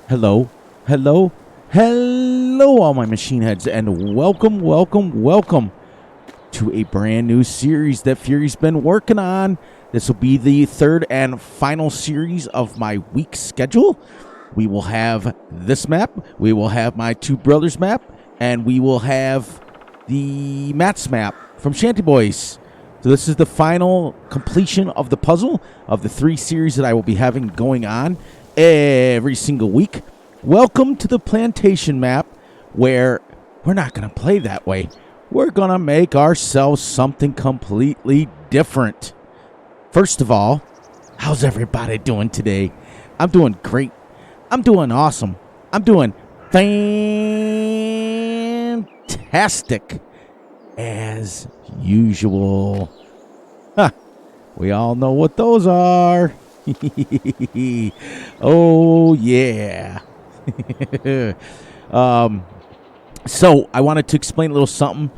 Hello, hello, hello, all my machine heads, and welcome to a brand new series that Fury's been working on. This will be the third and final series of my week schedule. We will have this map, we will have my two brothers map, and we will have the Matt's map from Shanty Boys. So this is the final completion of the puzzle of the three series that I will be having going on every single week. Welcome to the Plantation map, where we're not going to play that way. We're going to make ourselves something completely different. First of all, how's everybody doing today? I'm doing great. I'm doing awesome. I'm doing fantastic as usual. Huh. We all know what those are. Oh, yeah. So I wanted to explain a little something.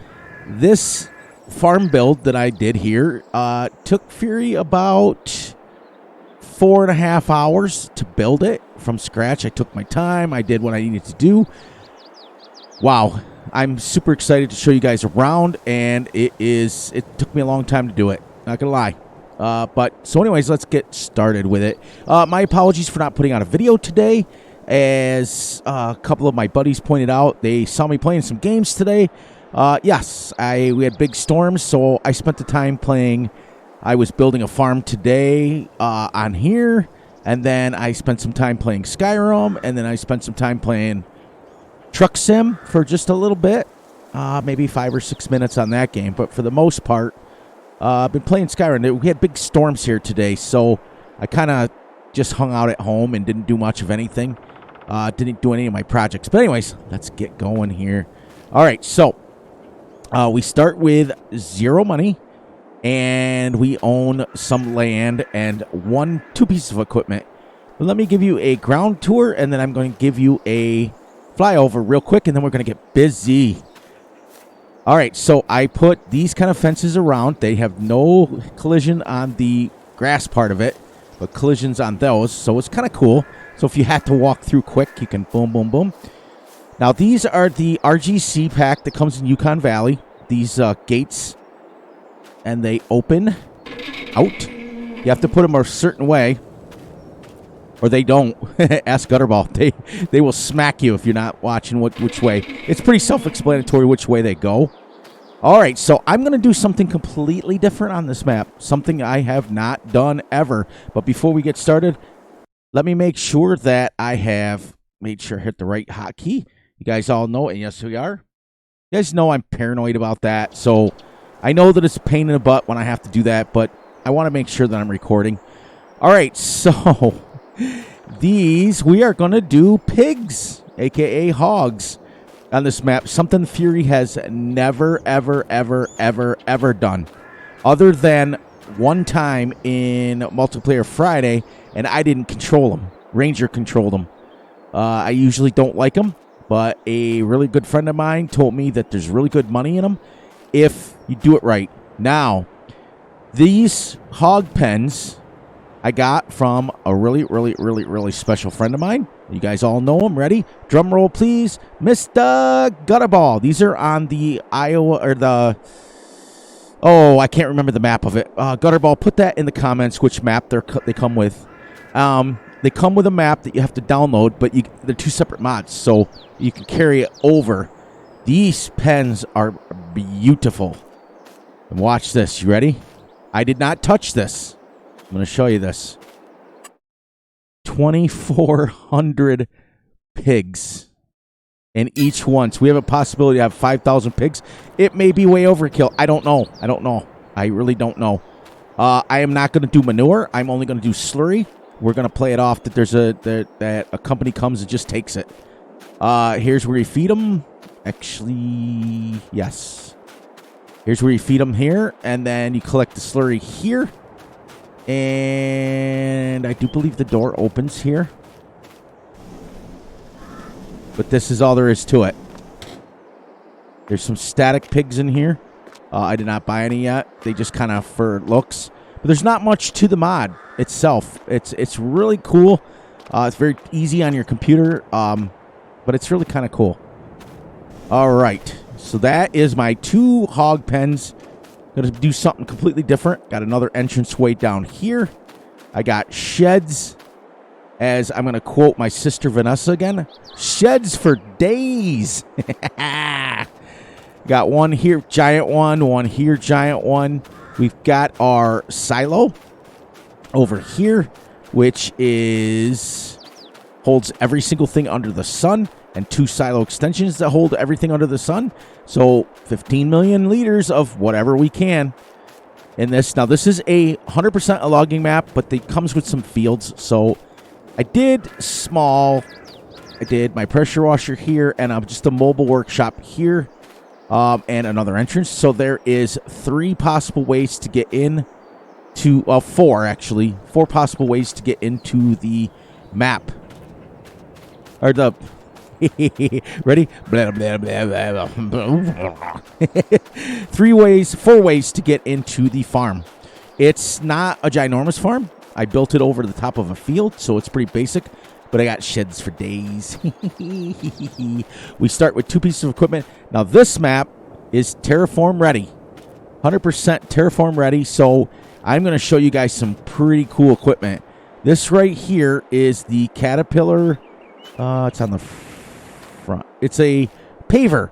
This farm build that I did here took Fury about 4.5 hours to build it from scratch. I took my time. I did what I needed to do. Wow. I'm super excited to show you guys around, and it took me a long time to do it. Not gonna lie. So anyways, let's get started with it. My apologies for not putting out a video today. As a couple of my buddies pointed out, they saw me playing some games today. Yes, we had big storms, so I spent the time playing. I was building a farm today on here, and then I spent some time playing Skyrim, and then I spent some time playing Truck Sim for just a little bit, maybe 5 or 6 minutes on that game. But for the most part, I've been playing Skyrim. We had big storms here today, so I kind of just hung out at home and didn't do much of anything. Didn't do any of my projects. But anyways, let's get going here. All right, so we start with 0 money, and we own some land and 2 pieces of equipment. But let me give you a ground tour, and then I'm going to give you a flyover real quick, and then we're going to get busy. All right, so I put these kind of fences around. They have no collision on the grass part of it, but collisions on those, so it's kind of cool. So if you have to walk through quick, you can boom, boom, boom. Now, these are the RGC pack that comes in Yukon Valley. These gates, and they open out. You have to put them a certain way, or they don't. Ask Gutterball. They will smack you if you're not watching which way. It's pretty self-explanatory which way they go. All right, so I'm going to do something completely different on this map, something I have not done ever. But before we get started, let me make sure that I have made sure I hit the right hotkey. You guys all know, and yes, we are. You guys know I'm paranoid about that, so I know that it's a pain in the butt when I have to do that, but I want to make sure that I'm recording. All right, so we are going to do pigs, a.k.a. hogs, on this map. Something Fury has never, ever, ever, ever, ever done. Other than one time in Multiplayer Friday, and I didn't control them. Ranger controlled them. I usually don't like them, but a really good friend of mine told me that there's really good money in them if you do it right. Now, these hog pens I got from a really, really, really, really special friend of mine. You guys all know him. Ready? Drum roll, please. Mr. Gutterball. These are on the Iowa, or the... Oh, I can't remember the map of it. Gutterball, put that in the comments, which map they come with. They come with a map that you have to download, but they're 2 separate mods, so you can carry it over. These pens are beautiful. And watch this. You ready? I did not touch this. I'm going to show you this. 2,400 pigs in each one. So we have a possibility to have 5,000 pigs. It may be way overkill. I don't know. I really don't know. I am not going to do manure. I'm only going to do slurry. We're going to play it off that that a company comes and just takes it. Here's where you feed them. Actually, yes. Here's where you feed them here, and then you collect the slurry here. And I do believe the door opens here. But this is all there is to it. There's some static pigs in here. I did not buy any yet. They just kind of for looks. But there's not much to the mod itself. It's really cool. It's very easy on your computer, but it's really kind of cool. All right, so that is my 2 hog pens. Going to do something completely different. Got another entranceway down here. I got sheds, as I'm going to quote my sister Vanessa again. Sheds for days. Got one here, giant one here, giant one. We've got our silo over here, which holds every single thing under the sun, and 2 silo extensions that hold everything under the sun. So 15 million liters of whatever we can in this. Now, this is a 100% a logging map, but it comes with some fields. So I did my pressure washer here, and just a mobile workshop here, and another entrance. So there is 3 possible ways to get in to, 4 actually. 4 possible ways to get into the map. Or the... Ready? Blah, blah, blah, blah. 4 ways to get into the farm. It's not a ginormous farm. I built it over the top of a field, so it's pretty basic, but I got sheds for days. We start with 2 pieces of equipment. Now, this map is terraform ready. 100% terraform ready, so I'm going to show you guys some pretty cool equipment. This right here is the Caterpillar. It's on the front. It's a paver.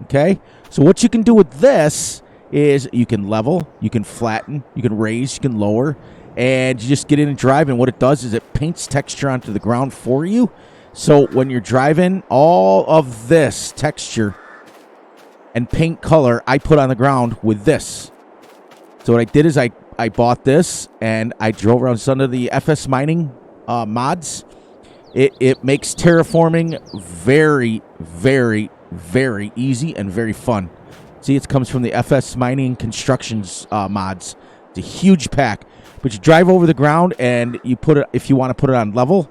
Okay? So what you can do with this is you can level, you can flatten, you can raise, you can lower, and you just get in and drive, and what it does is it paints texture onto the ground for you. So when you're driving, all of this texture and paint color I put on the ground with this. So what I did is I bought this, and I drove around some of the FS mining mods. It makes terraforming very, very, very easy and very fun. See, it comes from the FS mining constructions mods. It's a huge pack. But you drive over the ground, and you put it, if you want to put it on level,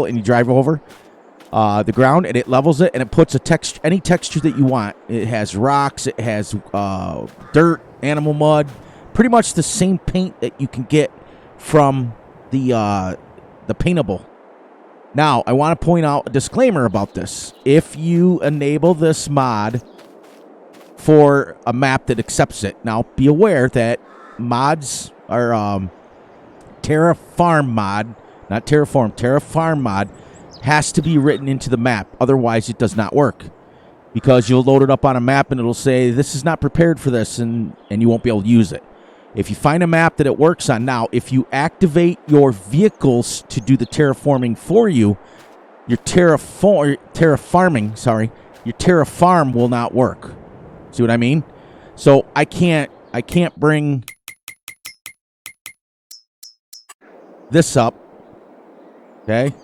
and you drive over the ground, and it levels it, and it puts any texture that you want. It has rocks, it has dirt, animal mud, pretty much the same paint that you can get from the paintable. Now, I want to point out a disclaimer about this. If you enable this mod for a map that accepts it, now be aware that mods are Terrafarm mod, not Terraform, Terrafarm mod has to be written into the map. Otherwise, it does not work. Because you'll load it up on a map and it'll say, this is not prepared for this, and you won't be able to use it. If you find a map that it works on, now, if you activate your vehicles to do the terraforming for you, your terrafarm will not work. See what I mean? So I can't bring this up, okay?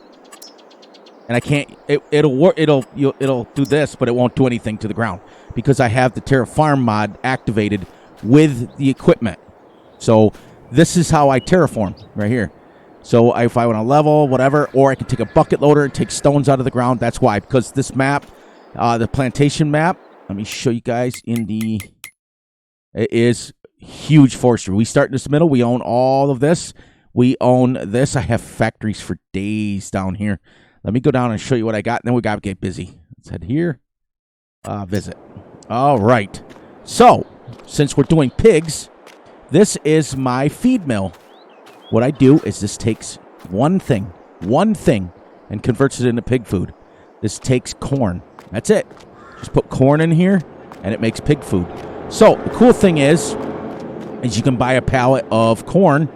And I can't. It'll work. It'll do this, but it won't do anything to the ground because I have the terrafarm mod activated with the equipment. So this is how I terraform right here. So if I want to level, whatever, or I can take a bucket loader and take stones out of the ground. That's why, because this map, the plantation map, let me show you guys it is huge forestry. We start in this middle. We own all of this. We own this. I have factories for days down here. Let me go down and show you what I got, and then we got to get busy. Let's head here. Visit. All right. So, since we're doing pigs, this is my feed mill. What I do is this takes one thing, and converts it into pig food. This takes corn. That's it. Just put corn in here, and it makes pig food. So, the cool thing is you can buy a pallet of corn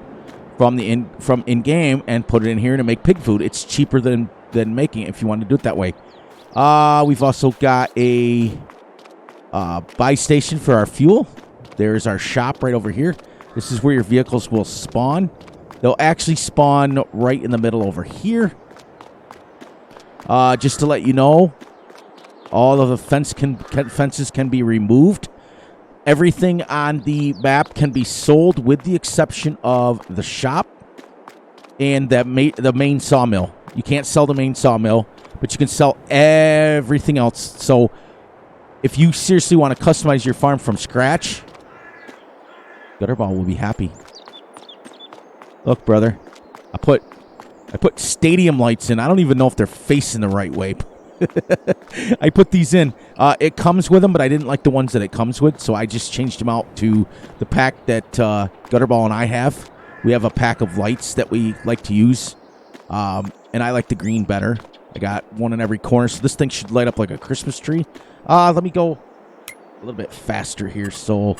from in-game and put it in here to make pig food. It's cheaper than making it if you want to do it that way. We've also got a buy station for our fuel. There's our shop right over here. This is where your vehicles will spawn. They'll actually spawn right in the middle over here. Just to let you know, all of the fences can be removed. Everything on the map can be sold with the exception of the shop and the main sawmill. You can't sell the main sawmill, but you can sell everything else. So if you seriously want to customize your farm from scratch, Gutterball will be happy. Look, brother, I put I put stadium lights in. I don't even know if they're facing the right way. I put these in. It comes with them, but I didn't like the ones that it comes with, so I just changed them out to the pack that Gutterball and I have. We have a pack of lights that we like to use, and I like the green better. I got one in every corner, so this thing should light up like a Christmas tree. Let me go a little bit faster here so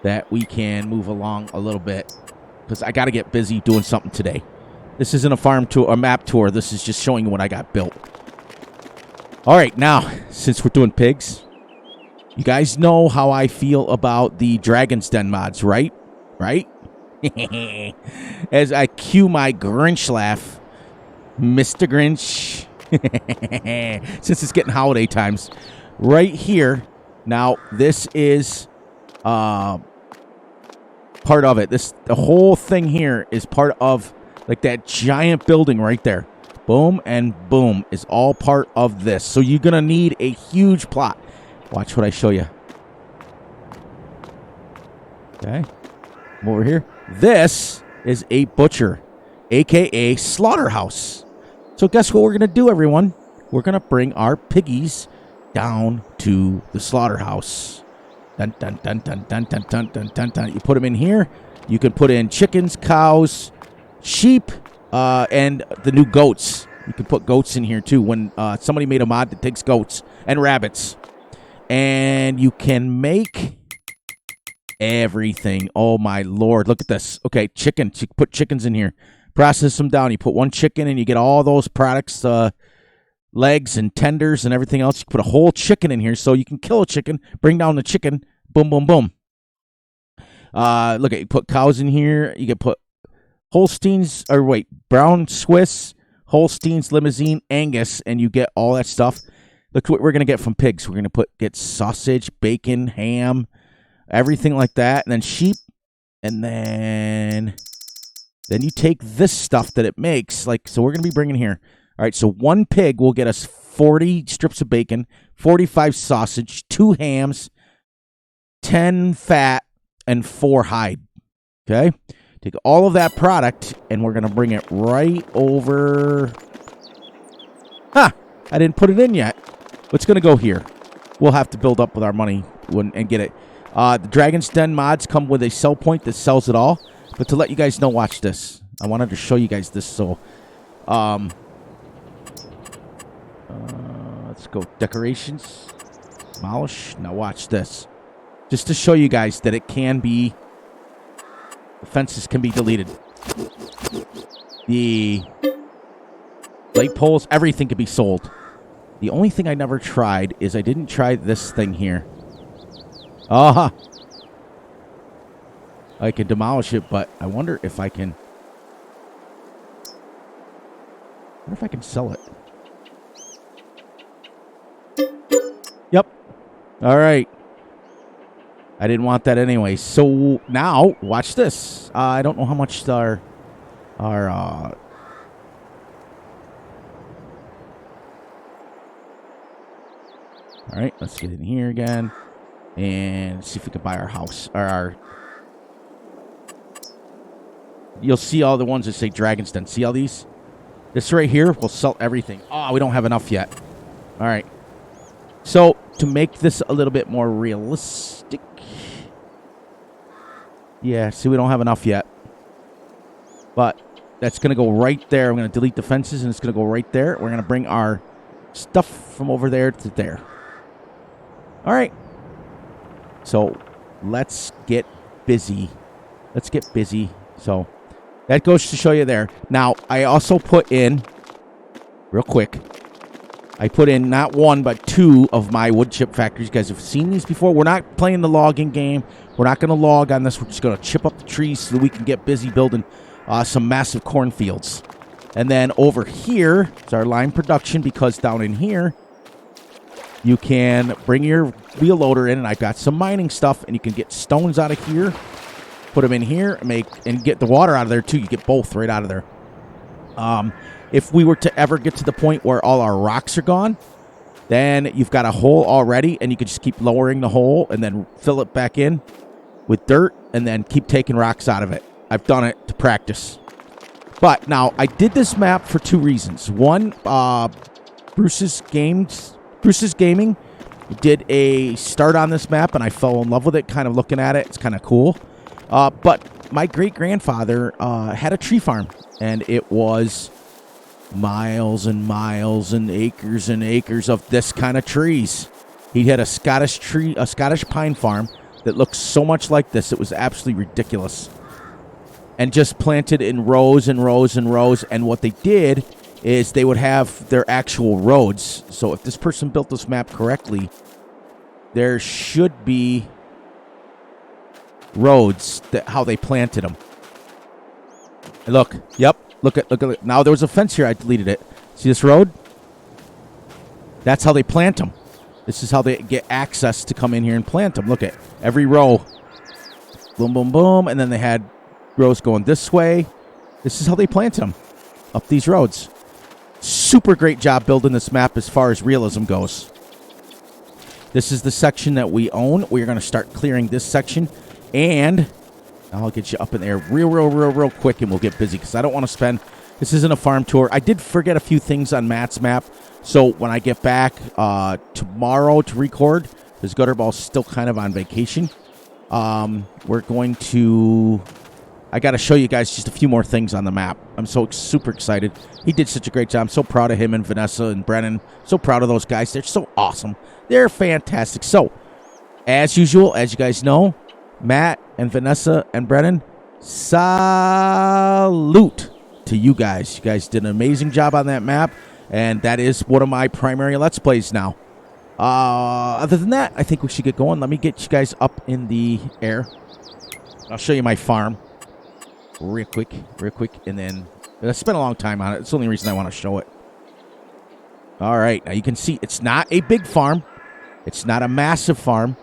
that we can move along a little bit, because I got to get busy doing something today. This isn't a farm tour, a map tour. This is just showing you what I got built. All right, now, since we're doing pigs, you guys know how I feel about the Dragon's Den mods, right? Right? As I cue my Grinch laugh, Mr. Grinch, since it's getting holiday times, right here. Now, this is part of it. The whole thing here is part of like that giant building right there. Boom and boom is all part of this. So you're going to need a huge plot. Watch what I show you. Okay. Come over here. This is a butcher, a.k.a. Slaughterhouse. So guess what we're going to do, everyone? We're going to bring our piggies down to the slaughterhouse. Dun, dun, dun, dun, dun, dun, dun, dun, dun, dun. You put them in here. You can put in chickens, cows, sheep, and the new goats. You can put goats in here too. When somebody made a mod that takes goats and rabbits, and you can make everything. Oh my lord! Look at this. Okay, chickens. You can put chickens in here. Process them down. You put one chicken, and you get all those products, legs and tenders and everything else. You can put a whole chicken in here, so you can kill a chicken, bring down the chicken. Boom, boom, boom. Look at you. Put cows in here. You can put Holsteins, or wait, Brown Swiss, Holsteins, Limousin, Angus, and you get all that stuff. Look what we're going to get from pigs. We're going to get sausage, bacon, ham, everything like that, and then sheep, and then you take this stuff that it makes, like, so we're going to be bringing here. All right, so one pig will get us 40 strips of bacon, 45 sausage, 2 hams, 10 fat, and 4 hide. Okay? Take all of that product, and we're going to bring it right over. I didn't put it in yet. It's going to go here. We'll have to build up with our money and get it. The Dragon's Den mods come with a sell point that sells it all. But to let you guys know, watch this. I wanted to show you guys this. So, let's go. Decorations. Demolish. Now watch this. Just to show you guys that it can be. The fences can be deleted. The light poles, everything can be sold. The only thing I never tried is I didn't try this thing here. I can demolish it, but I wonder if I can. I wonder if I can sell it. Yep. All right. I didn't want that anyway. So now, watch this. I don't know how much our all right, let's get in here again and see if we can buy our house. You'll see all the ones that say Dragon's Den. See all these? This right here will sell everything. Oh, we don't have enough yet. All right. So to make this a little bit more realistic. Yeah, see, we don't have enough yet. But that's going to go right there. I'm going to delete the fences, and it's going to go right there. We're going to bring our stuff from over there to there. All right. So let's get busy. Let's get busy. So that goes to show you there. Now, I also put in, real quick, I put in not one, but 2 of my wood chip factories. You guys have seen these before. We're not playing the logging game. We're not going to log on this. We're just going to chip up the trees so that we can get busy building some massive cornfields. And then over here is our lime production, because down in here, you can bring your wheel loader in, and I've got some mining stuff, and you can get stones out of here, put them in here, and get the water out of there, too. You get both right out of there. If we were to ever get to the point where all our rocks are gone, then you've got a hole already, and you can just keep lowering the hole and then fill it back in with dirt and then keep taking rocks out of it. I've done it to practice. But now, I did this map for 2 reasons. One, Bruce's Gaming did a start on this map, and I fell in love with it, kind of looking at it. It's kind of cool. But my great-grandfather had a tree farm, and it was miles and miles and acres of this kind of trees. He had a Scottish pine farm that looked so much like this. It was absolutely ridiculous. And just planted in rows and rows and rows. And what they did is they would have their actual roads. So if this person built this map correctly, there should be roads how they planted them. And look, yep, look at it. Now there was a fence here. I deleted it. See this road? That's how they plant them. This is how they get access to come in here and plant them. Look at every row. Boom, boom, boom. And then they had rows going this way. This is how they planted them. Up these roads. Super great job building this map as far as realism goes. This is the section that we own. We're going to start clearing this section. And I'll get you up in there real quick, and we'll get busy because I don't want to spend... This isn't a farm tour. I did forget a few things on Matt's map. So when I get back tomorrow to record, because Gutterball's still kind of on vacation, we're going to... I got to show you guys just a few more things on the map. I'm so super excited. He did such a great job. I'm so proud of him and Vanessa and Brennan. So proud of those guys. They're so awesome. They're fantastic. So, as usual, as you guys know, Matt and Vanessa and Brennan, salute to you guys. You guys did an amazing job on that map, and that is one of my primary Let's Plays now. Other than that, I think we should get going. Let me get you guys up in the air. I'll show you my farm real quick, and then I spent a long time on it. It's the only reason I want to show it. All right, now you can see it's not a big farm. It's not a massive farm.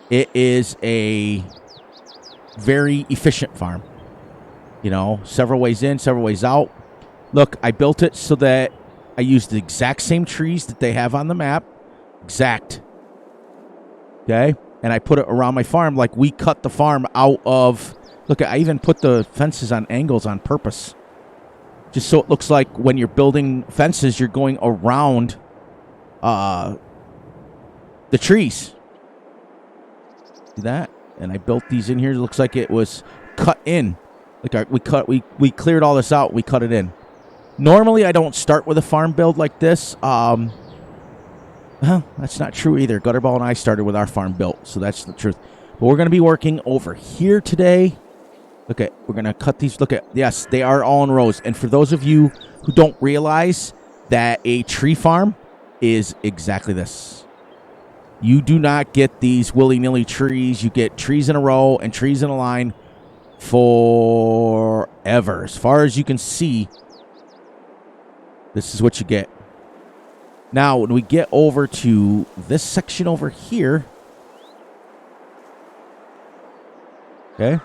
It is a very efficient farm. You know, several ways in, several ways out. Look, I built it so that I used the exact same trees that they have on the map. Exact. Okay? And I put it around my farm like we cut the farm out of... Look, I even put the fences on angles on purpose. Just so it looks like when you're building fences, you're going around the trees. See that? And I built these in here. It looks like it was cut in. Like we cleared all this out. We cut it in. Normally, I don't start with a farm build like this. Well, that's not true either. Gutterball and I started with our farm built, so that's the truth. But we're going to be working over here today. Look at, we're going to cut these. Look at, yes, they are all in rows. And for those of you who don't realize that a tree farm is exactly this. You do not get these willy-nilly trees. You get trees in a row and trees in a line forever. As far as you can see, this is what you get. Now, when we get over to this section over here, okay,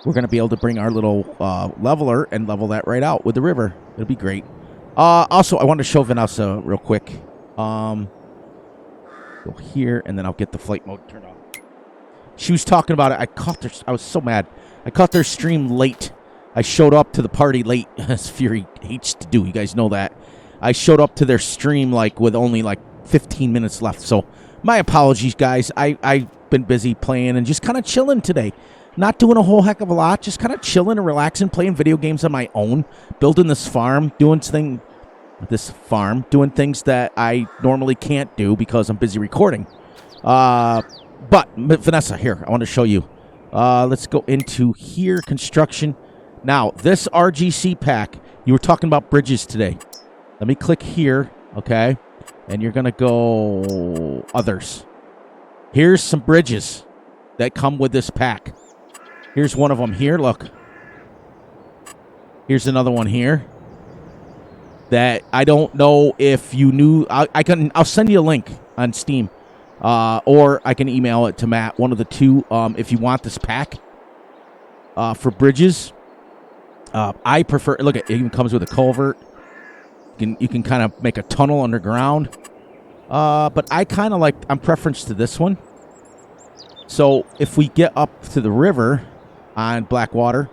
we're going to be able to bring our little leveler and level that right out with the river. It'll be great. Also, I want to show Vanessa real quick. Go here, and then I'll get the flight mode turned on. She was talking about it. I was so mad. I caught their stream late. I showed up to the party late, as Fury hates to do. You guys know that. I showed up to their stream with only 15 minutes left. So my apologies, guys. I've been busy playing and just kind of chilling today. Not doing a whole heck of a lot. Just kind of chilling and relaxing, playing video games on my own, building this farm, doing things that I normally can't do because I'm busy recording. But Vanessa, here, I want to show you. Let's go into here, construction. Now, this RGC pack, you were talking about bridges today. Let me click here, okay? And you're going to go others. Here's some bridges that come with this pack. Here's one of them here, look. Here's another one here that I don't know if you knew. I'll send you a link on Steam, or I can email it to Matt, one of the two, if you want this pack for bridges. I prefer, look, it even comes with a culvert. You can kind of make a tunnel underground. But I kind of I'm preference to this one. So if we get up to the river on Blackwater,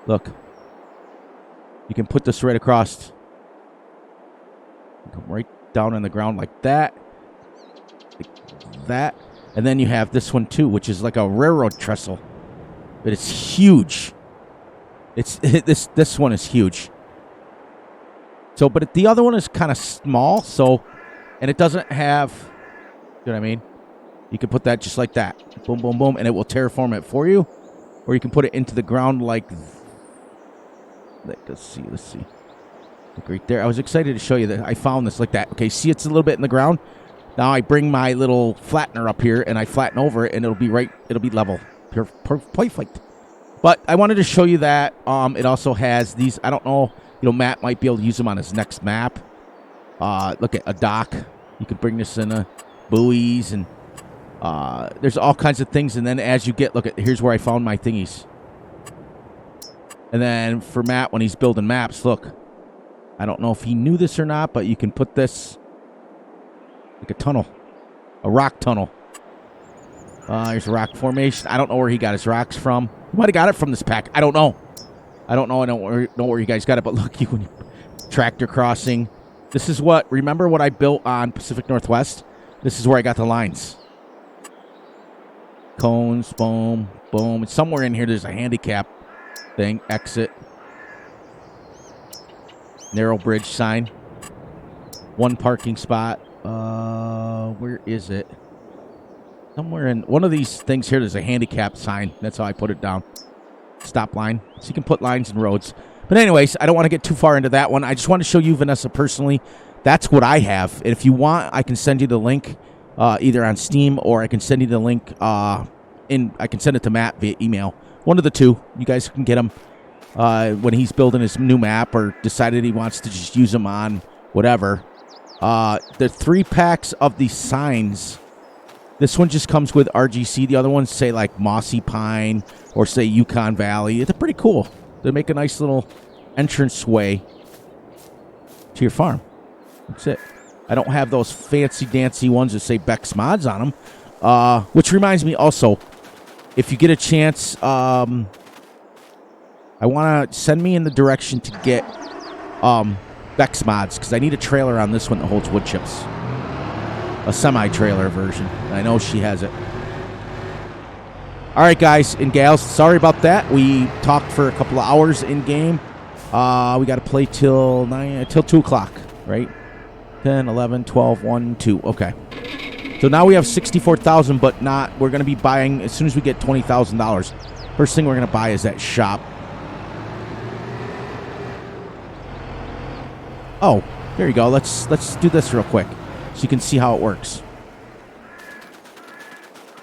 look. You can put this right across. Come right down on the ground like that. Like that. And then you have this one too, which is like a railroad trestle. But it's huge. This one is huge. So, but the other one is kind of small, so, and it doesn't have, you know what I mean? You can put that just like that. Boom, boom, boom, and it will terraform it for you. Or you can put it into the ground like, let's see. Like right there. I was excited to show you that I found this like that. Okay, see it's a little bit in the ground? Now I bring my little flattener up here and I flatten over it and it'll be level. Perfect. But I wanted to show you that it also has these, I don't know, Matt might be able to use them on his next map. Look at a dock. You could bring this in buoys and there's all kinds of things. And then as you get, here's where I found my thingies. And then for Matt, when he's building maps, look. I don't know if he knew this or not, but you can put this like a tunnel. A rock tunnel. There's a rock formation. I don't know where he got his rocks from. He might have got it from this pack. I don't know. I don't know where you guys got it, but look, when you tractor crossing. This is remember what I built on Pacific Northwest? This is where I got the lines. Cones, boom, boom. And somewhere in here there's a handicap thing, exit. Narrow bridge sign. One parking spot. Where is it? Somewhere in one of these things here, there's a handicap sign. That's how I put it down. Stop line. So you can put lines and roads. But anyways, I don't want to get too far into that one. I just want to show you, Vanessa, personally. That's what I have. And if you want, I can send you the link either on Steam or I can send you the link I can send it to Matt via email. One of the two. You guys can get them when he's building his new map or decided he wants to just use them on whatever. The 3 packs of the signs. This one just comes with RGC. The other ones say like Mossy Pine or say Yukon Valley. They're pretty cool. They make a nice little entrance way to your farm. That's it. I don't have those fancy dancy ones that say Beck's Mods on them. Which reminds me also, if you get a chance, I want to send me in the direction to get Beck's Mods because I need a trailer on this one that holds wood chips. A semi-trailer version. I know she has it. All right, guys and gals. Sorry about that. We talked for a couple of hours in game. We got to play till 2 o'clock, right? 10, 11, 12, 1, 2. Okay. So now we have 64,000, but not. We're going to be buying as soon as we get $20,000. First thing we're going to buy is that shop. Oh, there you go. Let's do this real quick. So you can see how it works.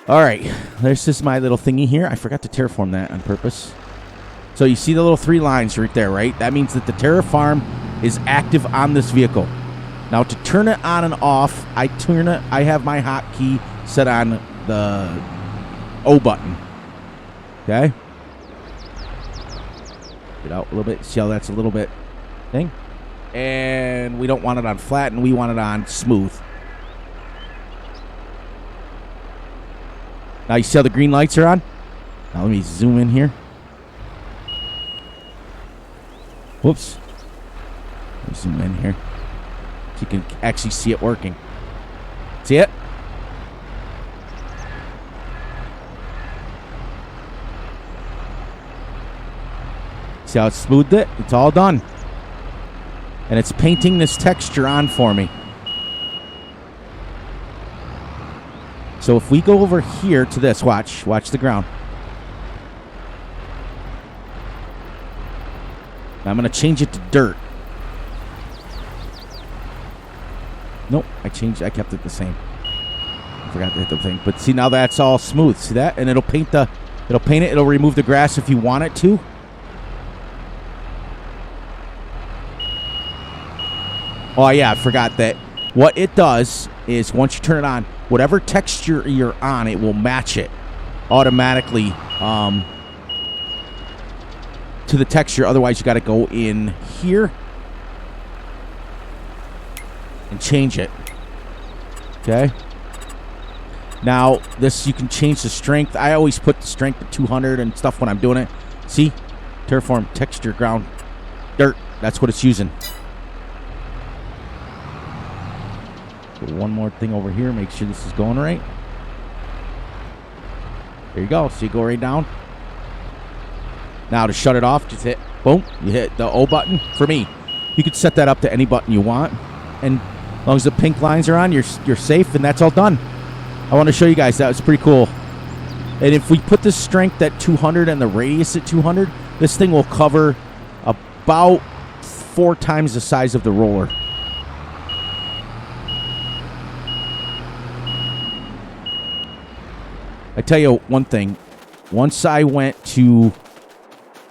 All right, this is my little thingy here. I forgot to terraform that on purpose. So you see the little 3 lines right there, right? That means that the terraform is active on this vehicle. Now to turn it on and off, I have my hotkey set on the O button. Okay. Get out a little bit. See how that's a little bit thing? And we don't want it on flat, and we want it on smooth. Now you see how the green lights are on? Now let me zoom in here. Whoops. Let me zoom in here. So you can actually see it working. See it? See how it smoothed it? It's all done. And it's painting this texture on for me. So if we go over here to this, watch the ground. Now I'm going to change it to dirt. Nope, I kept it the same. I forgot to hit the thing. But see, now that's all smooth. See that? And it'll paint it. It'll remove the grass if you want it to. Oh, yeah, I forgot that. What it does is once you turn it on, whatever texture you're on, it will match it automatically to the texture. Otherwise, you got to go in here and change it. Okay. Now, this you can change the strength. I always put the strength at 200 and stuff when I'm doing it. See? Terraform, texture, ground, dirt. That's what it's using. Put one more thing over here. Make sure this is going right. There you go. So you go right down. Now to shut it off, just hit, boom. You hit the O button. For me, you could set that up to any button you want. And as long as the pink lines are on, you're safe, and that's all done. I want to show you guys that. It's pretty cool. And if we put the strength at 200 and the radius at 200, this thing will cover about 4 times the size of the roller. I tell you one thing. Once I went to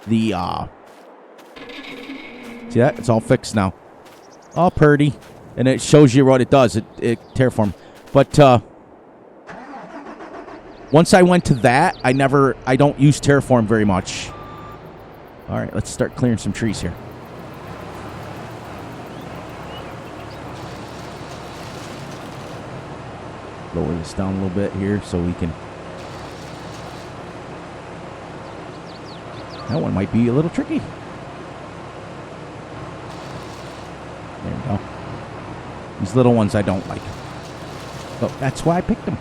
the... see that? It's all fixed now. All purdy. And it shows you what it does. It terraform. But once I went to that, I don't use terraform very much. All right, let's start clearing some trees here. Lower this down a little bit here so we can... That one might be a little tricky. There we go. These little ones I don't like. Oh, that's why I picked them.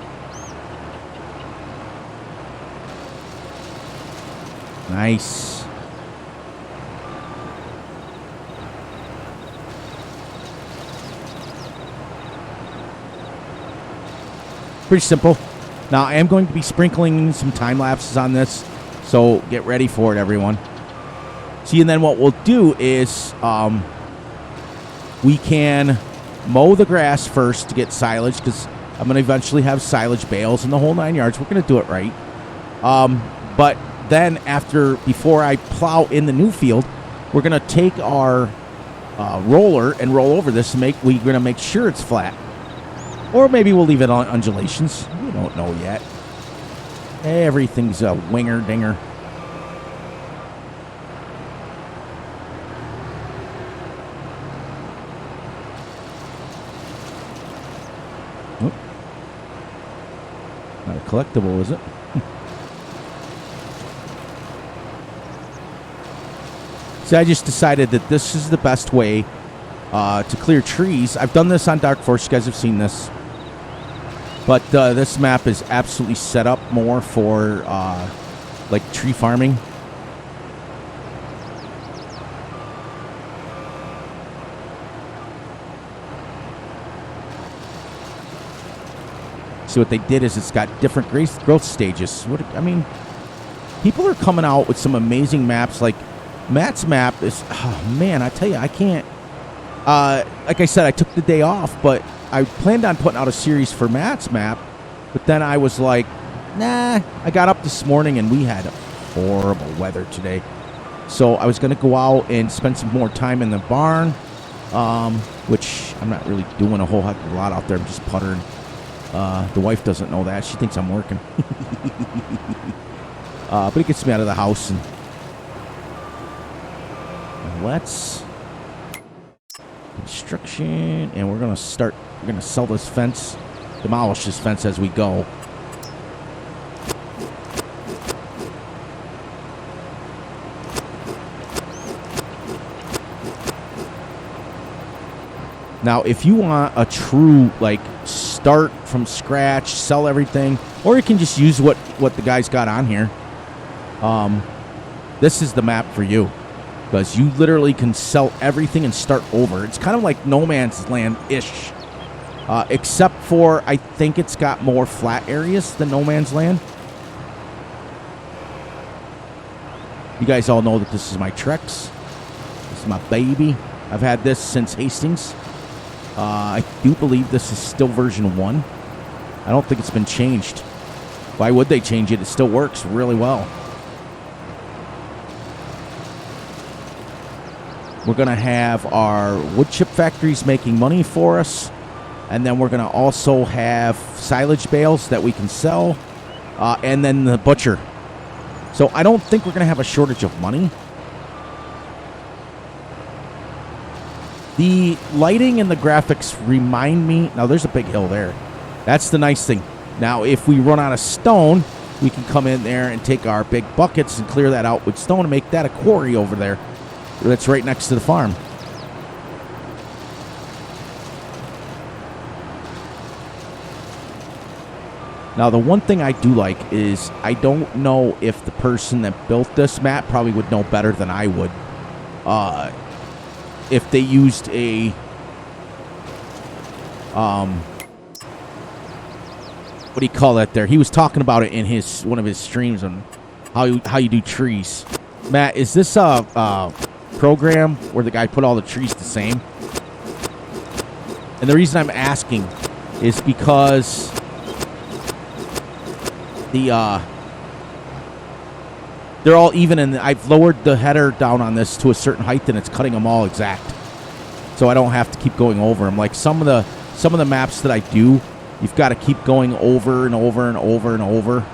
Nice. Pretty simple. Now, I am going to be sprinkling some time lapses on this, so get ready for it, everyone. See, and then what we'll do is we can mow the grass first to get silage, because I'm going to eventually have silage bales in the whole 9 yards. We're going to do it right. But then before I plow in the new field, we're going to take our roller and roll over this and we're going to make sure it's flat. Or maybe we'll leave it on undulations. We don't know yet. Everything's a winger-dinger. Oop. Not a collectible, is it? So I just decided that this is the best way to clear trees. I've done this on Dark Forest. You guys have seen this. But this map is absolutely set up more for like tree farming. So what they did is it's got different growth stages. People are coming out with some amazing maps. Like Matt's map is, oh man, I tell you, I can't. Like I said, I took the day off, but I planned on putting out a series for Matt's map, but then I was like, nah. I got up this morning and we had horrible weather today. So I was going to go out and spend some more time in the barn, which I'm not really doing a whole heck of a lot out there. I'm just puttering. The wife doesn't know that. She thinks I'm working. But it gets me out of the house. And let's... Construction, and we're going to sell this fence, demolish this fence as we go. Now, if you want a true, like, start from scratch, sell everything, or you can just use what the guy's got on here, this is the map for you. Because you literally can sell everything and start over. It's kind of like No Man's Land-ish. Except for, I think it's got more flat areas than No Man's Land. You guys all know that this is my Trex. This is my baby. I've had this since Hastings. I do believe this is still version 1. I don't think it's been changed. Why would they change it? It still works really well. We're going to have our wood chip factories making money for us. And then we're going to also have silage bales that we can sell. And then the butcher. So I don't think we're going to have a shortage of money. The lighting and the graphics remind me... Now, there's a big hill there. That's the nice thing. Now, if we run out of stone, we can come in there and take our big buckets and clear that out with stone and make that a quarry over there. that's right next to the farm. Now, the one thing I do like is I don't know if the person that built this map probably would know better than I would. If they used a what do you call that there? He was talking about it in one of his streams on how you do trees. Matt, is this a program where the guy put all the trees the same? And the reason I'm asking is because they're all even, and I've lowered the header down on this to a certain height, and it's cutting them all exact, so I don't have to keep going over them. Like some of the maps that I do, you've got to keep going over and over and over and over.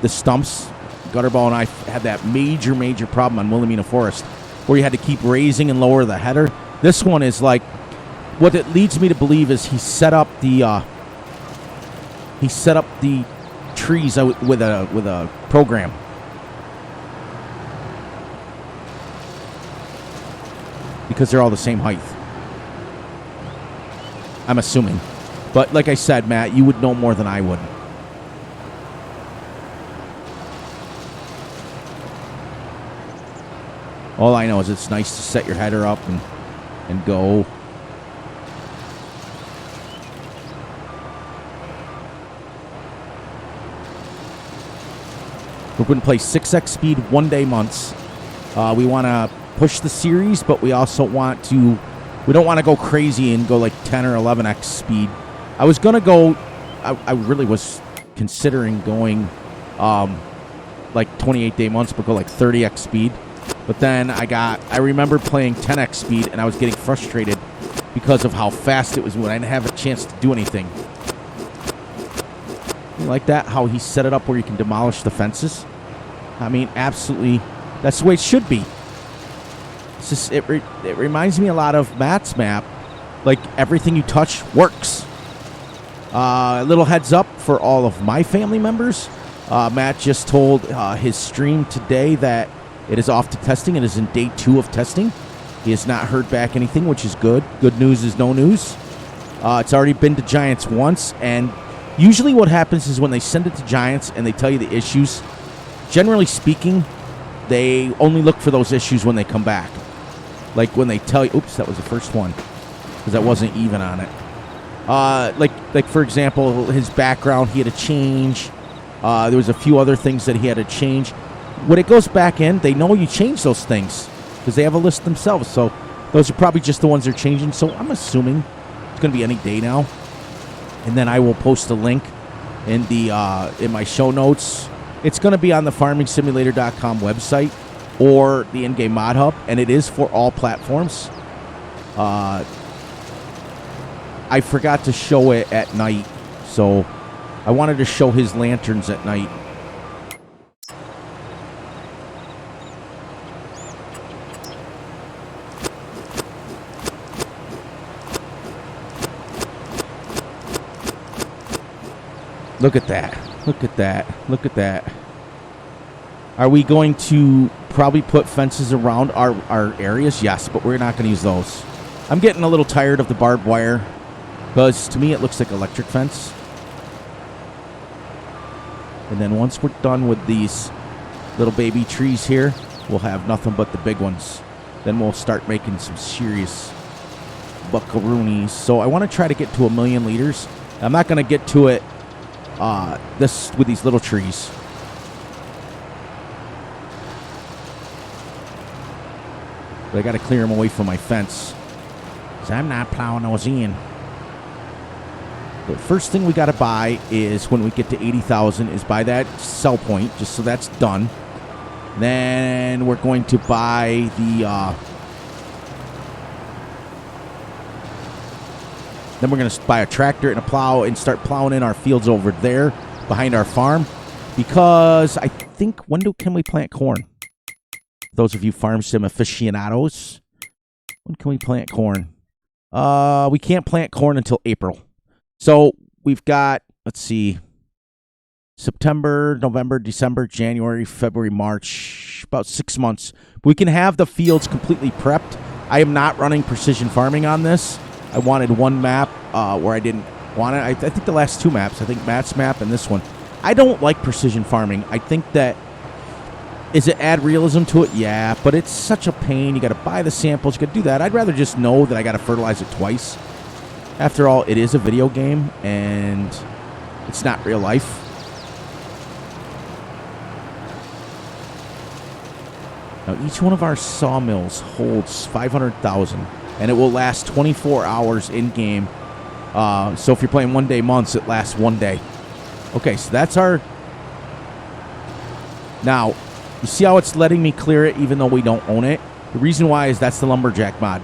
The stumps, Gutterball and I had that major problem on Wilhelmina Forest, where you had to keep raising and lower the header. This one is like, what it leads me to believe is he set up the trees with a program. Because they're all the same height. I'm assuming. But like I said, Matt, you would know more than I would. All I know is it's nice to set your header up and go. We're going to play 6x speed 1-day months. We want to push the series, but we also want to... We don't want to go crazy and go like 10 or 11x speed. I was going to go... I really was considering going like 28-day months, but go like 30x speed. But then I remember playing 10x speed, and I was getting frustrated because of how fast it was when I didn't have a chance to do anything. You like that? How he set it up where you can demolish the fences? I mean, absolutely. That's the way it should be. It's just, it reminds me a lot of Matt's map. Like, everything you touch works. A little heads up for all of my family members. Matt just told his stream today that it is off to testing. It is in day 2 of testing. He has not heard back anything, which is good. Good news is no news. It's already been to Giants once, and usually what happens is when they send it to Giants and they tell you the issues, generally speaking, they only look for those issues when they come back. Like when they tell you, oops, that was the first one, because that wasn't even on it. Like for example, his background, he had to change. There was a few other things that he had to change. When it goes back in, they know you change those things because they have a list themselves. So those are probably just the ones they're changing. So I'm assuming it's going to be any day now. And then I will post a link in my show notes. It's going to be on the farmingsimulator.com website or the in-game mod hub, and it is for all platforms. I forgot to show it at night, so I wanted to show his lanterns at night. Look at that. Look at that. Look at that. Are we going to probably put fences around our areas? Yes, but we're not going to use those. I'm getting a little tired of the barbed wire because to me it looks like electric fence. And then once we're done with these little baby trees here, we'll have nothing but the big ones. Then we'll start making some serious buckaroonies. So I want to try to get to 1 million liters. I'm not going to get to it with these little trees. But I got to clear them away from my fence because I'm not plowing those in. The first thing we got to buy is when we get to 80,000 is buy that sell point, just so that's done. Then we're going to buy then we're going to buy a tractor and a plow and start plowing in our fields over there behind our farm. Because I think, can we plant corn? Those of you farm sim aficionados, when can we plant corn? We can't plant corn until April. So we've got, let's see, September, November, December, January, February, March, about 6 months. We can have the fields completely prepped. I am not running precision farming on this. I wanted one map where I didn't want it. I think the last 2 maps, I think Matt's map and this one. I don't like precision farming. I think that, is it add realism to it? Yeah, but it's such a pain. You got to buy the samples. You got to do that. I'd rather just know that I got to fertilize it twice. After all, it is a video game, and it's not real life. Now, each one of our sawmills holds 500,000, and it will last 24 hours in-game. So if you're playing 1 day months, it lasts 1 day. Okay, so that's our... Now, you see how it's letting me clear it even though we don't own it? The reason why is that's the lumberjack mod.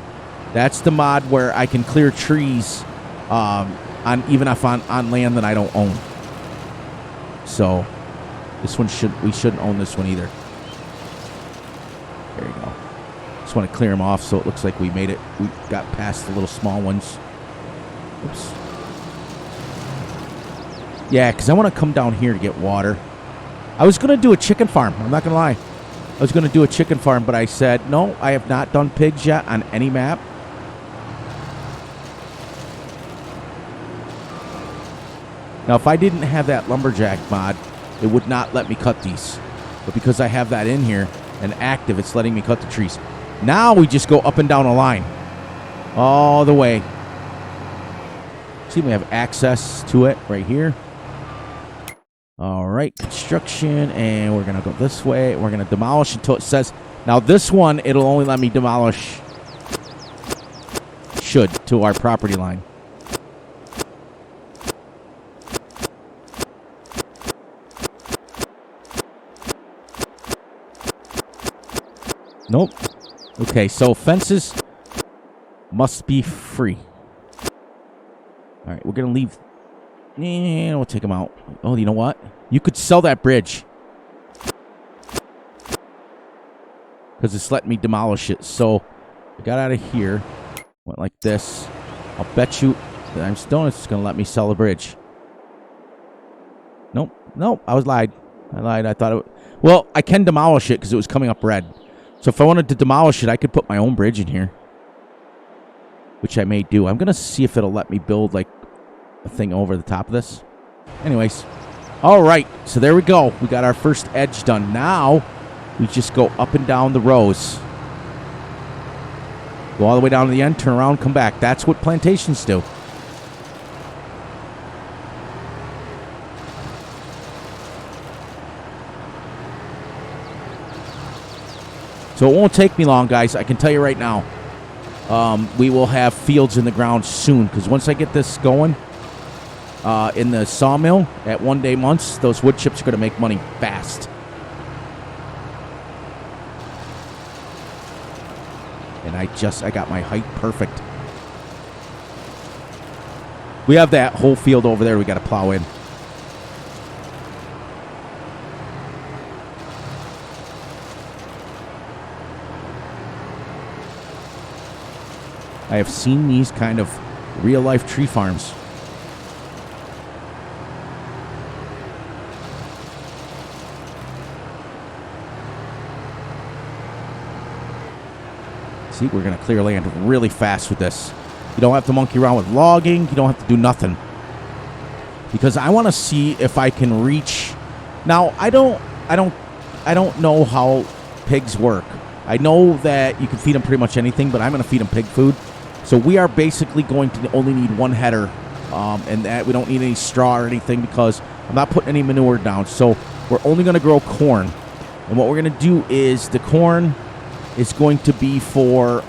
That's the mod where I can clear trees even if on land that I don't own. So this one we shouldn't own this one either. There you go. Just want to clear them off so it looks like we made it. We got past the little small ones. Oops. Yeah, because I want to come down here to get water. I was going to do a chicken farm. I'm not going to lie. I was going to do a chicken farm, but I said, no, I have not done pigs yet on any map. Now, if I didn't have that lumberjack mod, it would not let me cut these. But because I have that in here and active, it's letting me cut the trees. Now we just go up and down a line. All the way. See, we have access to it right here. All right, construction, and we're going to go this way. We're going to demolish until it says... Now, this one, it'll only let me demolish... to our property line. Nope. Okay, so fences must be free. All right, we're going to leave... Yeah, we'll take them out. Oh, you know what? You could sell that bridge. Because it's letting me demolish it. So, I got out of here. Went like this. I'll bet you that I'm still it's going to let me sell the bridge. Nope. Nope. I lied. I thought it... Well, I can demolish it because it was coming up red. So, if I wanted to demolish it, I could put my own bridge in here. Which I may do. I'm going to see if it'll let me build, like, a thing over the top of this. Anyways. All right. So there we go. We got our first edge done. Now, we just go up and down the rows. Go all the way down to the end, turn around, come back. That's what plantations do. So it won't take me long, guys. I can tell you right now. We will have fields in the ground soon. Because once I get this going... in the sawmill at 1 day months, those wood chips are going to make money fast. And I got my height perfect. We have that whole field over there we got to plow in. I have seen these kind of real-life tree farms. See, we're going to clear land really fast with this. You don't have to monkey around with logging. You don't have to do nothing. Because I want to see if I can reach... Now, I don't know how pigs work. I know that you can feed them pretty much anything, but I'm going to feed them pig food. So we are basically going to only need one header. And that we don't need any straw or anything because I'm not putting any manure down. So we're only going to grow corn. And what we're going to do is the corn... is going to be for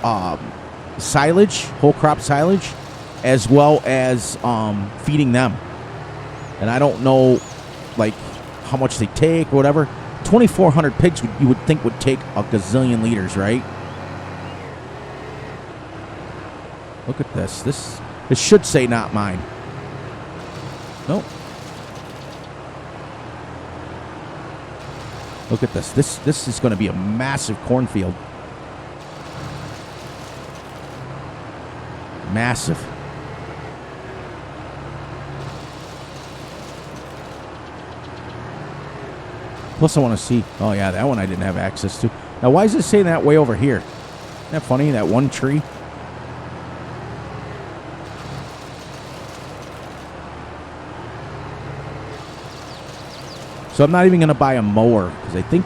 silage, whole crop silage, as well as feeding them. And I don't know, like, how much they take or whatever. 2,400 pigs you would think would take a gazillion liters, right? Look at this. This should say not mine. Nope. Look at this. This is going to be a massive cornfield. Massive. Plus, I want to see. Oh, yeah, that one I didn't have access to. Now, why is it saying that way over here? Isn't that funny, that one tree? So I'm not even going to buy a mower because I think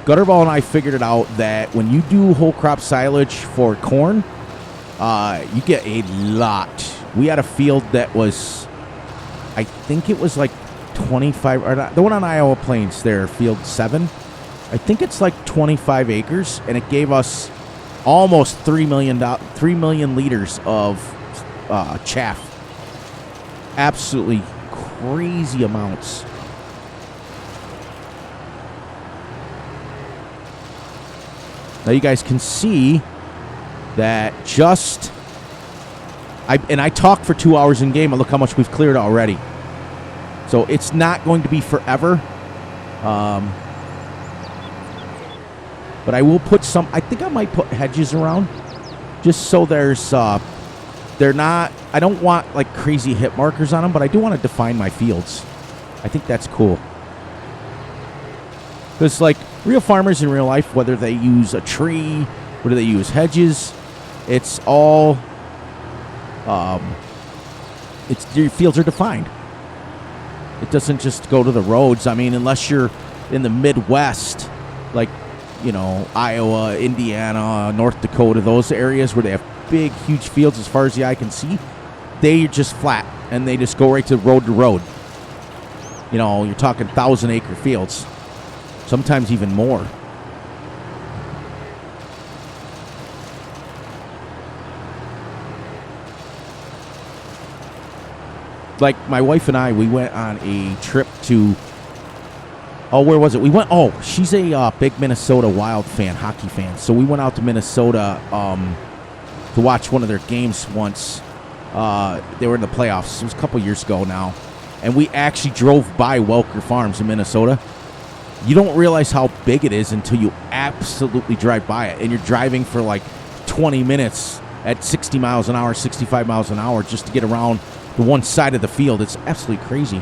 Gutterball and I figured it out that when you do whole crop silage for corn, you get a lot. We had a field that was, I think it was like 25, or not, the one on Iowa Plains there, field 7. I think it's like 25 acres, and it gave us almost 3 million liters of chaff. Absolutely crazy amounts. Now you guys can see that I talked for 2 hours in game, and look how much we've cleared already. So it's not going to be forever. But I will put some, I think I might put hedges around just so there's, they're not, I don't want like crazy hit markers on them, but I do want to define my fields. I think that's cool. Because like real farmers in real life, whether they use a tree, whether they use hedges, it's all, your fields are defined. It doesn't just go to the roads. I mean, unless you're in the Midwest, like, you know, Iowa, Indiana, North Dakota, those areas where they have big, huge fields as far as the eye can see, they're just flat, and they just go right to road. You know, you're talking 1,000-acre fields, sometimes even more. Like, my wife and I, we went on a trip to, where was it? We went, she's a big Minnesota Wild fan, hockey fan. So we went out to Minnesota to watch one of their games once. They were in the playoffs. It was a couple years ago now. And we actually drove by Welker Farms in Minnesota. You don't realize how big it is until you absolutely drive by it. And you're driving for like 20 minutes at 60 miles an hour, 65 miles an hour just to get around the one side of the field. It's absolutely crazy.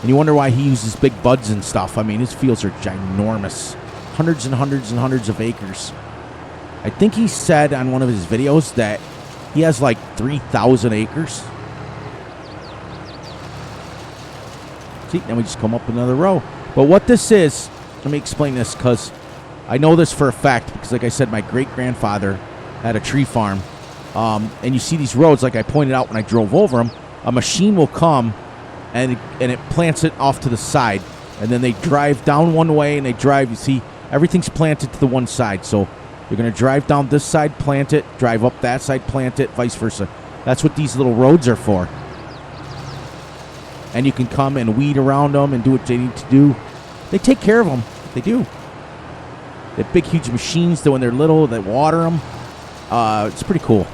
And you wonder why he uses big buds and stuff. I mean, his fields are ginormous. Hundreds and hundreds and hundreds of acres. I think he said on one of his videos that he has like 3,000 acres. See, then we just come up another row. But what this is, let me explain this because I know this for a fact because, like I said, my great-grandfather had a tree farm. And you see these roads, like I pointed out when I drove over them, a machine will come and it plants it off to the side. And then they drive down one way and they drive, you see, everything's planted to the one side. So you're going to drive down this side, plant it, drive up that side, plant it, vice versa. That's what these little roads are for. And you can come and weed around them and do what they need to do. They take care of them. They do. They have big, huge machines that when they're little, they water them. It's pretty cool.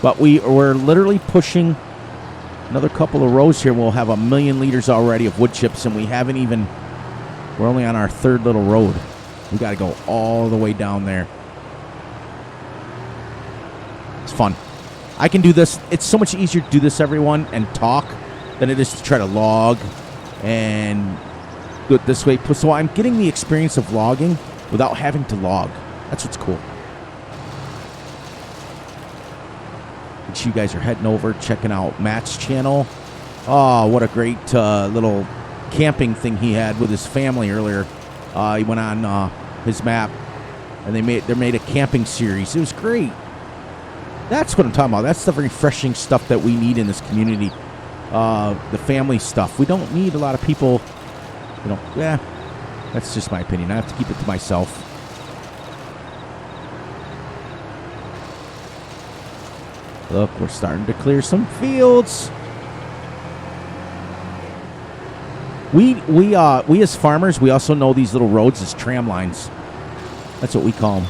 But we're literally pushing another couple of rows here. We'll have 1 million liters already of wood chips, and we're only on our third little road. We got to go all the way down there. It's fun. I can do this. It's so much easier to do this, everyone, and talk than it is to try to log and do it this way. So I'm getting the experience of logging without having to log. That's what's cool. And you guys are heading over, checking out Matt's channel. Oh, what a great little camping thing he had with his family earlier. He went on his map, and they made a camping series. It was great. That's what I'm talking about. That's the refreshing stuff that we need in this community. The family stuff. We don't need a lot of people, that's just my opinion. I have to keep it to myself. Look, we're starting to clear some fields. We as farmers, we also know these little roads as tram lines. That's what we call them.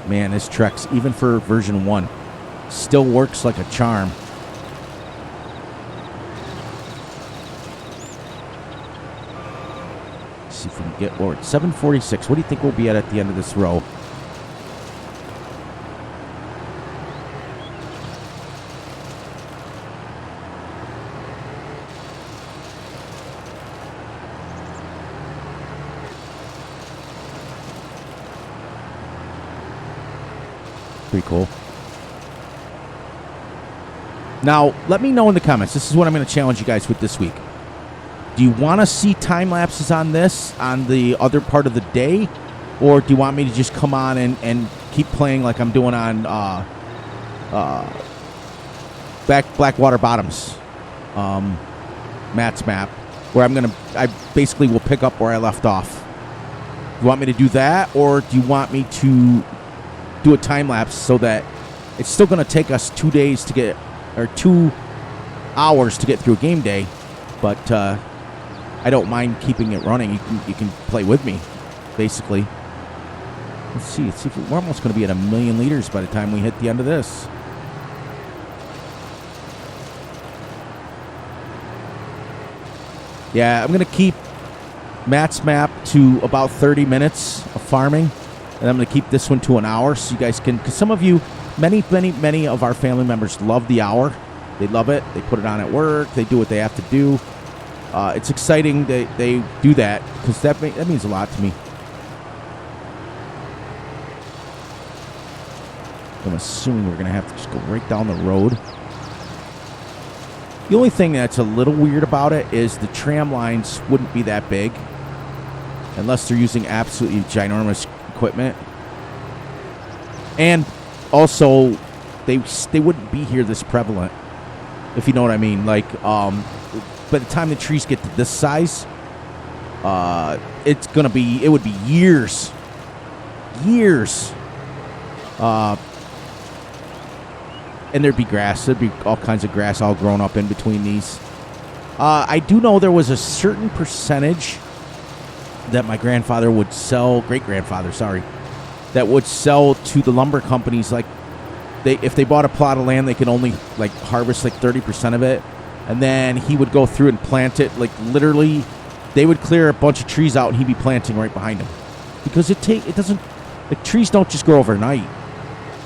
Man, this Trex, even for version 1, still works like a charm. Let's see if we can get forward. 746. What do you think we'll be at the end of this row? Pretty cool. Now, let me know in the comments. This is what I'm going to challenge you guys with this week. Do you want to see time lapses on this on the other part of the day? Or do you want me to just come on and keep playing like I'm doing on Blackwater Bottoms, Matt's map, where I basically will pick up where I left off. You want me to do that, or do you want me to do a time lapse so that it's still going to take us 2 days to get, or 2 hours to get through a game day, but I don't mind keeping it running. You can play with me, basically. Let's see if we're almost going to be at 1 million liters by the time we hit the end of this. Yeah, I'm going to keep Matt's map to about 30 minutes of farming, and I'm going to keep this one to an hour so you guys can, because some of you, many of our family members love the hour. They love it. They put it on at work. They do what they have to do. It's exciting that they do that, because that means a lot to me. I'm assuming we're going to have to just go right down the road. The only thing that's a little weird about it is the tram lines wouldn't be that big unless they're using absolutely ginormous equipment. And also, they wouldn't be here this prevalent, if you know what I mean. Like, by the time the trees get to this size, it would be years. And there'd be grass. There'd be all kinds of grass all grown up in between these. I do know there was a certain percentage that my grandfather would sell, great-grandfather, sorry, that would sell to the lumber companies. Like, if they bought a plot of land, they could only, like, harvest, like, 30% of it. And then he would go through and plant it. Like, literally, they would clear a bunch of trees out, and he'd be planting right behind them. Because like, trees don't just grow overnight.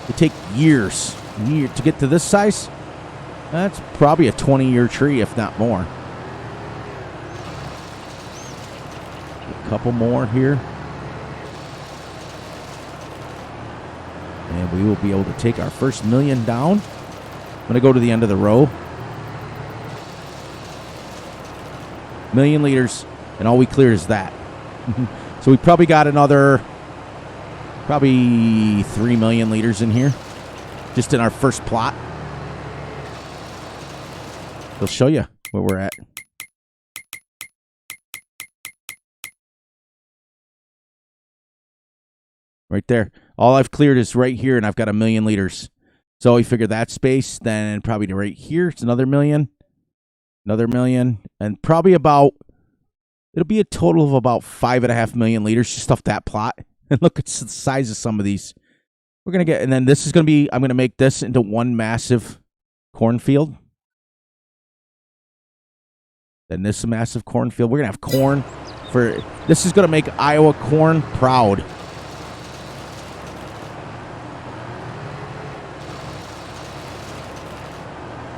They take years to get to this size. That's probably a 20-year tree, if not more. A couple more here, and we will be able to take our first 1 million down. I'm going to go to the end of the row. 1 million liters, and all we cleared is that. So we probably got another, 3 million liters in here, just in our first plot. They'll show you where we're at. Right there. All I've cleared is right here, and I've got 1 million liters. So we figure that space, then probably to right here, it's another 1 million. Another 1 million. And probably it'll be a total of about 5.5 million liters just off that plot. And look at the size of some of these. We're going to get, and then this is going to be, I'm going to make this into one massive cornfield. Then this is a massive cornfield. We're going to have corn this is going to make Iowa corn proud.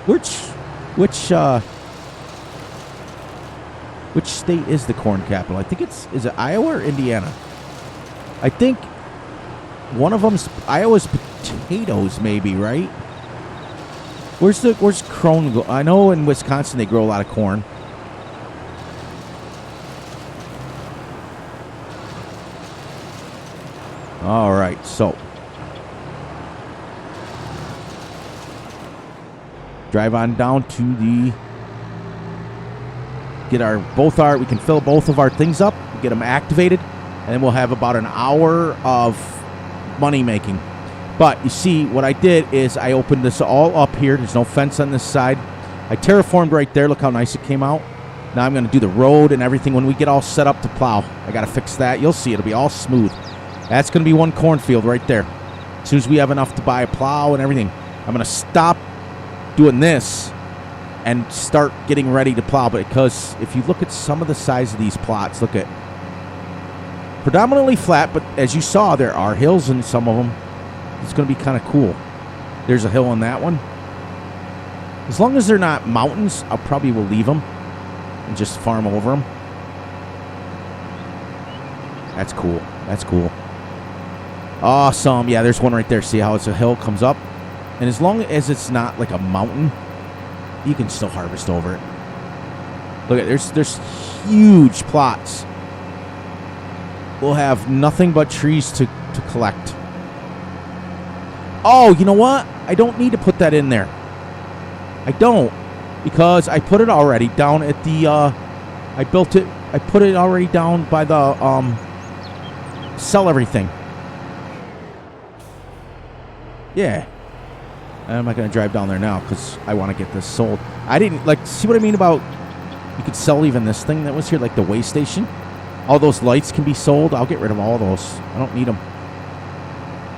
Which state is the corn capital? I think is it Iowa or Indiana? I think one of them's Iowa's potatoes, maybe, right? Where's corn go? I know in Wisconsin they grow a lot of corn. All right, so drive on down to we can fill both of our things up, get them activated, and then we'll have about an hour of money making. But you see, what I did is I opened this all up here. There's no fence on this side. I terraformed right there. Look how nice it came out. Now I'm going to do the road and everything when we get all set up to plow. I got to fix that. You'll see it'll be all smooth. That's going to be one cornfield right there. As soon as we have enough to buy a plow and everything, I'm going to stop doing this and start getting ready to plow. Because if you look at some of the size of these plots, look at predominantly flat, but as you saw, there are hills in some of them. It's going to be kind of cool. There's a hill on that one. As long as they're not mountains, I probably will leave them and just farm over them. That's cool. That's cool. Awesome. Yeah, there's one right there. See how it's a hill comes up? And as long as it's not like a mountain, you can still harvest over it. Look at there's huge plots. We'll have nothing but trees to collect. Oh, you know what? I don't need to put that in there. I don't. Because I put it already down at the, I put it already down by the, sell everything. Yeah. I'm not going to drive down there now because I want to get this sold. I didn't, like, see what I mean about, you could sell even this thing that was here, like the way station. All those lights can be sold. I'll get rid of all those. I don't need them.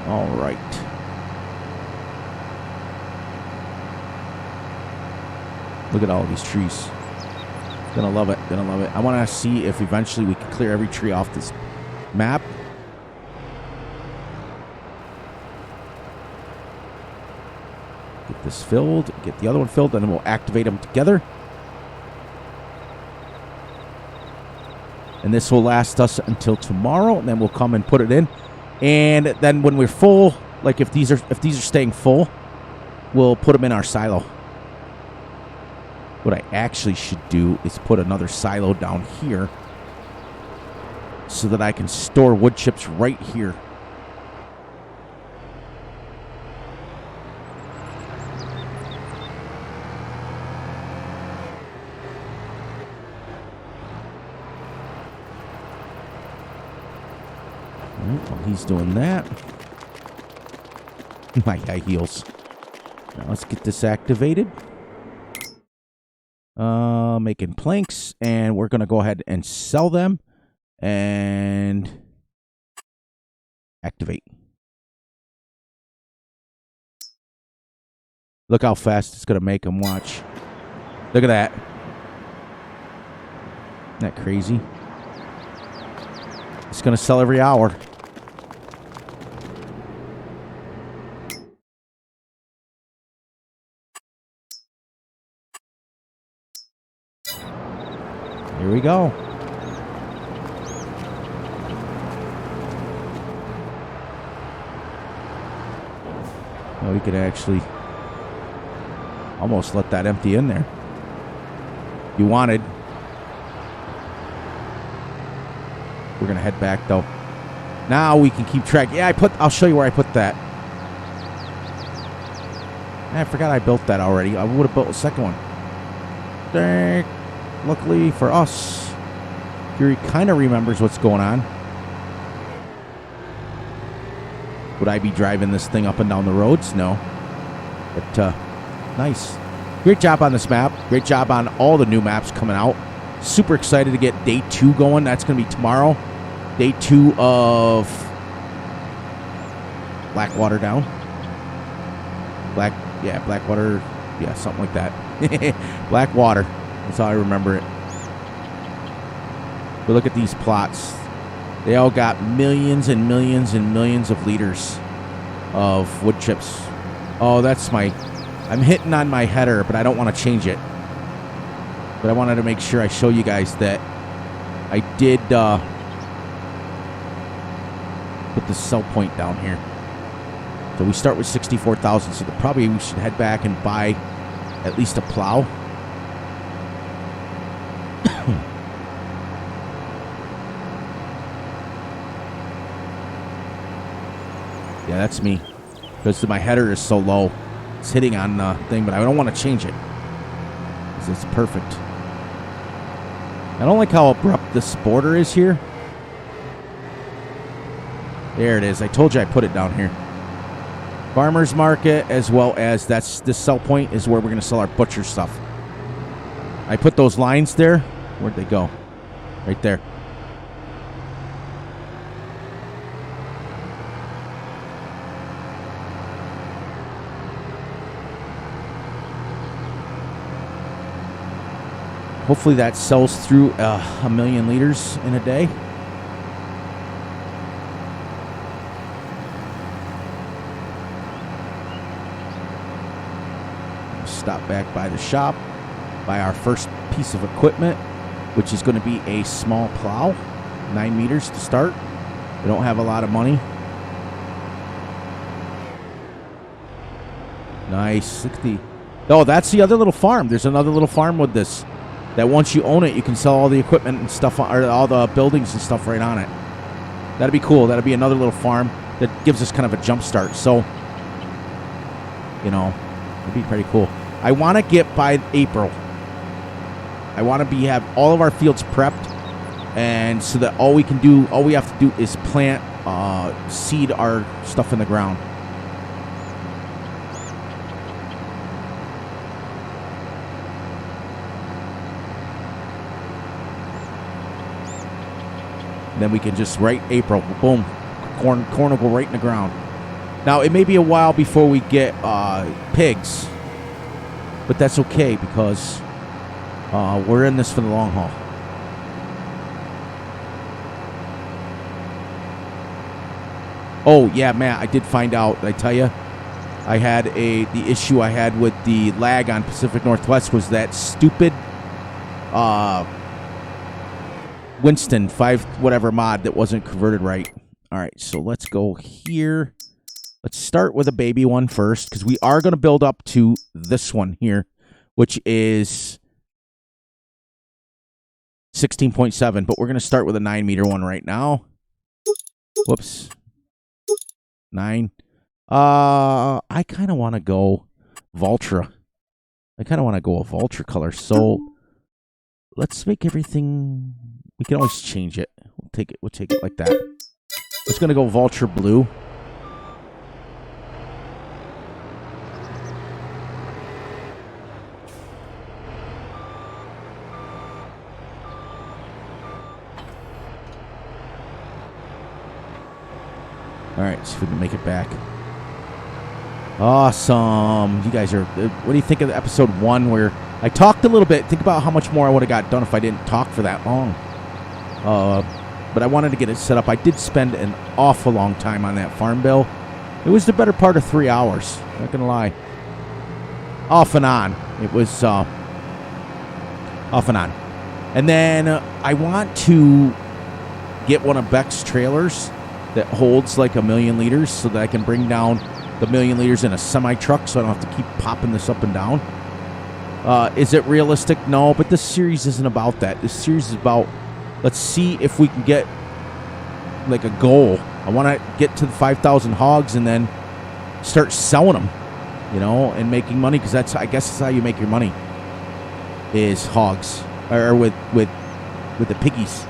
All right. Look at all these trees. Gonna love it. Gonna love it. I want to see if eventually we can clear every tree off this map. Get this filled. Get the other one filled. And then we'll activate them together. And this will last us until tomorrow. And then we'll come and put it in. And then when we're full, like if these are staying full, we'll put them in our silo. What I actually should do is put another silo down here so that I can store wood chips right here. While he's doing that. My high heels. Now let's get this activated. Making planks, and we're going to go ahead and sell them and activate. Look how fast it's going to make them. Watch. Look at that. Isn't that crazy? It's going to sell every hour. Here we go. Now we could actually almost let that empty in there. You wanted. We're gonna head back though. Now we can keep track. Yeah, I'll show you where I put that. I forgot I built that already. I would have built a second one. Dang. Luckily for us, Fury kind of remembers what's going on. Would I be driving this thing up and down the roads? No. But, nice. Great job on this map. Great job on all the new maps coming out. Super excited to get day 2 going. That's going to be tomorrow. Day 2 of Blackwater Down. Blackwater. Yeah, something like that. Blackwater. That's how I remember it. But look at these plots. They all got millions and millions and millions of liters of wood chips. Oh, that's I'm hitting on my header, but I don't want to change it. But I wanted to make sure I show you guys that I did put the sell point down here. So we start with 64,000, so probably we should head back and buy at least a plow. Yeah, that's me. Because my header is so low. It's hitting on the thing, but I don't want to change it. Because it's perfect. I don't like how abrupt this border is here. There it is. I told you I put it down here. Farmer's market, as well as this sell point is where we're going to sell our butcher stuff. I put those lines there. Where'd they go? Right there. Hopefully that sells through 1 million liters in a day. Stop back by the shop, buy our first piece of equipment, which is going to be a small plow, 9 meters to start. We don't have a lot of money. Nice. 60. Oh, that's the other little farm. There's another little farm with this. That once you own it, you can sell all the equipment and stuff, or all the buildings and stuff right on it. That'd be cool. That'd be another little farm that gives us kind of a jump start. So, you know, it'd be pretty cool. I want to get by April. I want to have all of our fields prepped, and so that all we have to do is plant, seed our stuff in the ground. Then we can just April, boom, corn will go right in the ground. Now it may be a while before we get pigs, but that's okay because we're in this for the long haul. Oh yeah, Matt, I did find out. Did I tell you? I had the issue I had with the lag on Pacific Northwest was that stupid Winston 5 whatever mod that wasn't converted right. All right, so let's go here. Let's start with a baby one first because we are going to build up to this one here, which is 16.7, but we're going to start with a 9-meter one right now. Whoops. 9. I kind of want to go Vultra. I kind of want to go a Vultra color, so let's make everything... We can always change it. We'll take it like that. It's going to go Vulture Blue. All right, so we can make it back. Awesome. You guys are... What do you think of episode 1 where I talked a little bit? Think about how much more I would have got done if I didn't talk for that long. But I wanted to get it set up. I did spend an awful long time on that farm bill. It was the better part of 3 hours. Not going to lie. Off and on. It was off and on. And then I want to get one of Beck's trailers that holds like 1 million liters so that I can bring down the 1 million liters in a semi-truck so I don't have to keep popping this up and down. Is it realistic? No, but this series isn't about that. This series is about... Let's see if we can get like a goal. I want to get to the 5,000 hogs and then start selling them, you know, and making money because I guess that's how you make your money is hogs or with the piggies.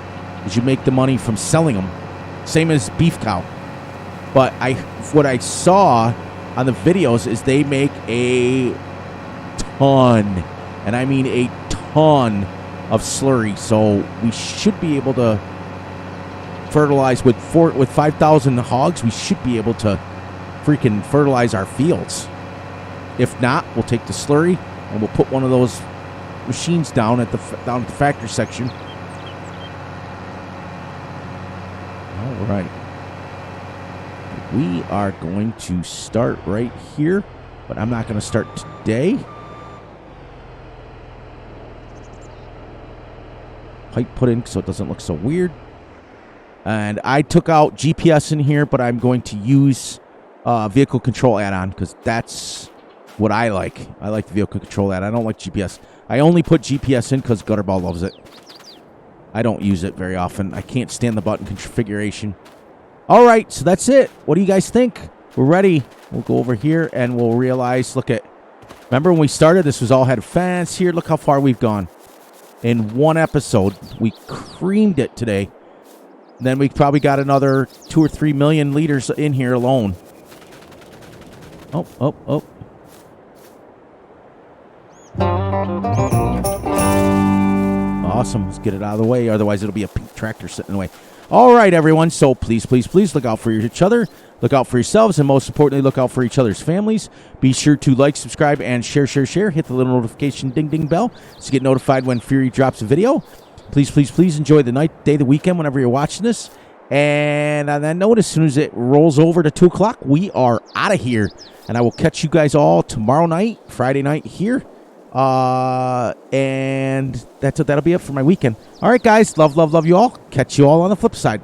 Is you make the money from selling them, same as beef cow. But what I saw on the videos is they make a ton, and I mean a ton of slurry, so we should be able to fertilize with 5,000 hogs. We should be able to freaking fertilize our fields. If not, we'll take the slurry and we'll put one of those machines down at the factory section. All right, we are going to start right here, but I'm not going to start today. Pipe put in so it doesn't look so weird. And I took out GPS in here, but I'm going to use vehicle control add-on because that's what I like. I like the vehicle control add-on. I don't like GPS. I only put GPS in because Gutterball loves it. I don't use it very often. I can't stand the button configuration. All right, so that's it. What do you guys think? We're ready. We'll go over here and we'll realize, remember when we started, this was all had a fence here. Look how far we've gone. In one episode, we creamed it today. Then we probably got another 2 or 3 million liters in here alone. Oh. Awesome. Let's get it out of the way. Otherwise, it'll be a pink tractor sitting in the way. All right, everyone. So please, please, please look out for each other. Look out for yourselves, and most importantly, look out for each other's families. Be sure to like, subscribe, and share. Hit the little notification ding bell to get notified when Fury drops a video. Please, please, please enjoy the night, day, the weekend whenever you're watching this. And on that note, as soon as it rolls over to 2 o'clock, we are out of here. And I will catch you guys all tomorrow night, Friday night here. And that'll be it for my weekend. All right, guys. Love you all. Catch you all on the flip side.